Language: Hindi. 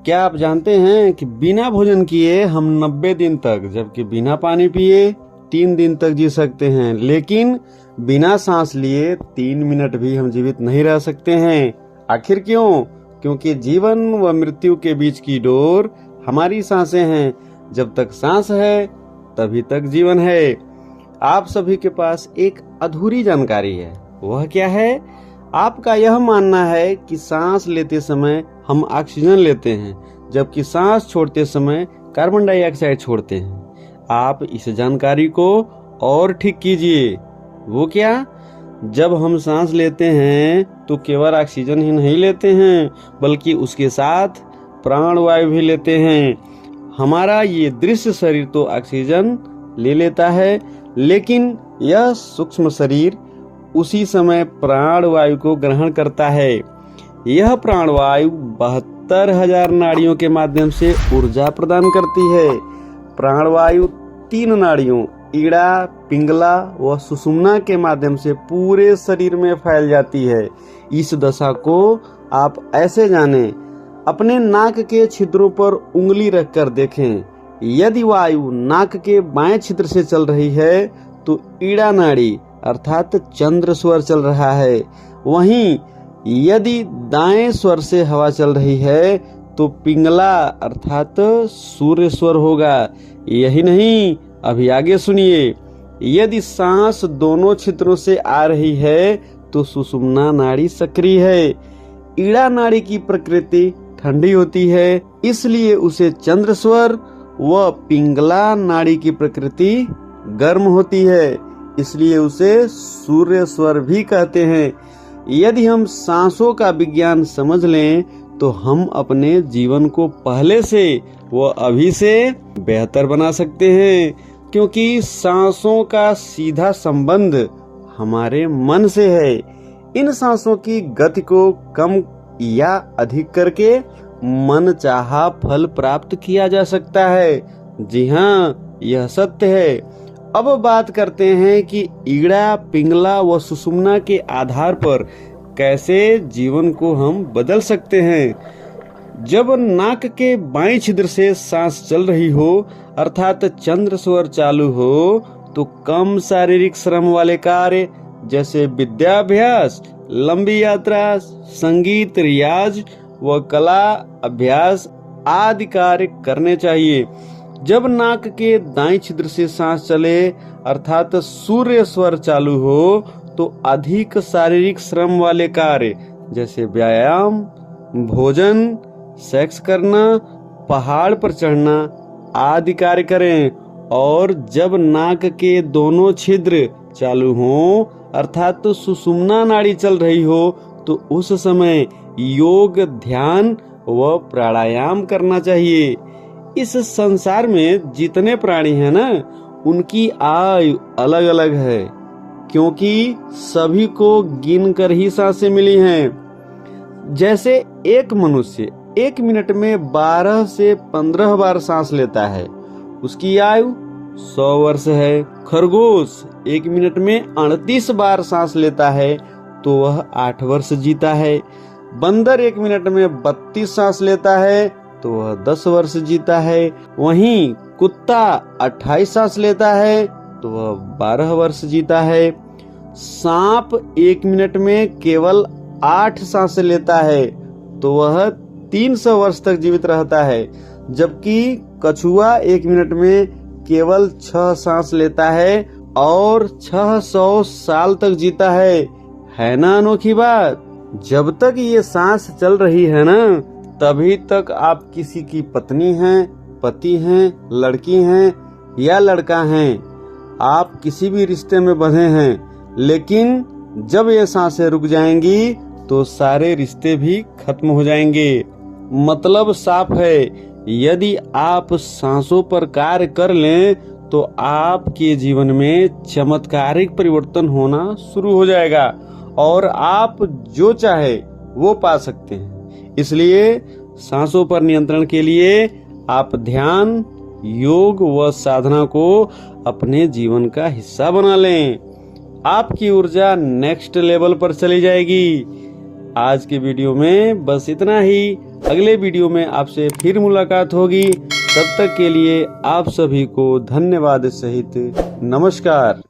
क्या आप जानते हैं कि बिना भोजन किए हम 90 दिन तक, जबकि बिना पानी पिए 3 दिन तक जी सकते हैं, लेकिन बिना सांस लिए 3 मिनट भी हम जीवित नहीं रह सकते हैं। आखिर क्यों? क्योंकि जीवन व मृत्यु के बीच की डोर हमारी सांसें हैं। जब तक सांस है तभी तक जीवन है। आप सभी के पास एक अधूरी जानकारी है। वह क्या है? आपका यह मानना है कि सांस लेते समय हम ऑक्सीजन लेते हैं, जबकि सांस छोड़ते समय कार्बन डाइऑक्साइड छोड़ते हैं। आप इस जानकारी को और ठीक कीजिए। वो क्या? जब हम सांस लेते हैं तो केवल ऑक्सीजन ही नहीं लेते हैं, बल्कि उसके साथ प्राण वायु भी लेते हैं। हमारा ये दृश्य शरीर तो ऑक्सीजन ले लेता है, लेकिन यह सूक्ष्म शरीर उसी समय प्राण वायु को ग्रहण करता है। यह प्राण वायु 72,000 नाड़ियों के माध्यम से ऊर्जा प्रदान करती है। प्राण वायु 3 नाड़ियों इड़ा, पिंगला व सुषुम्ना के माध्यम से पूरे शरीर में फैल जाती है। इस दशा को आप ऐसे जानें, अपने नाक के छिद्रों पर उंगली रखकर देखें। यदि वायु नाक के बाएं छिद्र से चल रही है तो ईड़ा नाड़ी अर्थात चंद्र स्वर चल रहा है। वहीं यदि दाएं स्वर से हवा चल रही है तो पिंगला अर्थात सूर्य स्वर होगा। यही नहीं, अभी आगे सुनिए। यदि सांस दोनों छिद्रों से आ रही है तो सुषुम्ना नाड़ी सक्रिय है। ईड़ा नाड़ी की प्रकृति ठंडी होती है, इसलिए उसे चंद्र स्वर, व पिंगला नाड़ी की प्रकृति गर्म होती है, इसलिए उसे सूर्य स्वर भी कहते हैं। यदि हम सांसों का विज्ञान समझ लें तो हम अपने जीवन को पहले से व अभी से बेहतर बना सकते हैं, क्योंकि सांसों का सीधा संबंध हमारे मन से है। इन सांसों की गति को कम या अधिक करके मन चाहा फल प्राप्त किया जा सकता है। जी हाँ, यह सत्य है। अब बात करते हैं कि ईड़ा, पिंगला व सुषुम्ना के आधार पर कैसे जीवन को हम बदल सकते हैं। जब नाक के बाएं छिद्र से सांस चल रही हो अर्थात चंद्र स्वर चालू हो, तो कम शारीरिक श्रम वाले कार्य जैसे विद्याभ्यास, लंबी यात्रा, संगीत रियाज व कला अभ्यास आदि कार्य करने चाहिए। जब नाक के दाएं छिद्र से सांस चले अर्थात सूर्य स्वर चालू हो, तो अधिक शारीरिक श्रम वाले कार्य जैसे व्यायाम, भोजन, सेक्स करना, पहाड़ पर चढ़ना आदि कार्य करें। और जब नाक के दोनों छिद्र चालू हों अर्थात तो सुषुम्ना नाड़ी चल रही हो, तो उस समय योग, ध्यान व प्राणायाम करना चाहिए। इस संसार में जितने प्राणी हैं ना, उनकी आयु अलग अलग है, क्योंकि सभी को गिन कर ही सांसें मिली हैं। जैसे एक मनुष्य 1 मिनट में 12 से 15 बार सांस लेता है, उसकी आयु 100 वर्ष है। खरगोश 1 मिनट में 38 बार सांस लेता है, तो वह 8 वर्ष जीता है। बंदर 1 मिनट में 32 सांस लेता है, तो वह 10 वर्ष जीता है। वहीं कुत्ता 28 सांस लेता है, तो वह 12 वर्ष जीता है। सांप 1 मिनट में केवल 8 सांस लेता है, तो वह 300 वर्ष तक जीवित रहता है। जबकि कछुआ 1 मिनट में केवल 6 सांस लेता है और 600 साल तक जीता है ना अनोखी बात? जब तक ये सांस चल रही है ना, तभी तक आप किसी की पत्नी हैं, पति हैं, लड़की हैं या लड़का हैं। आप किसी भी रिश्ते में बंधे हैं, लेकिन जब ये सांसें रुक जाएंगी तो सारे रिश्ते भी खत्म हो जाएंगे। मतलब साफ है, यदि आप सांसों पर कार्य कर लें तो आपके जीवन में चमत्कारिक परिवर्तन होना शुरू हो जाएगा और आप जो चाहे वो पा सकते हैं। इसलिए सांसों पर नियंत्रण के लिए आप ध्यान, योग व साधना को अपने जीवन का हिस्सा बना लें। आपकी ऊर्जा नेक्स्ट लेवल पर चली जाएगी। आज के वीडियो में बस इतना ही। अगले वीडियो में आपसे फिर मुलाकात होगी। तब तक के लिए आप सभी को धन्यवाद सहित नमस्कार।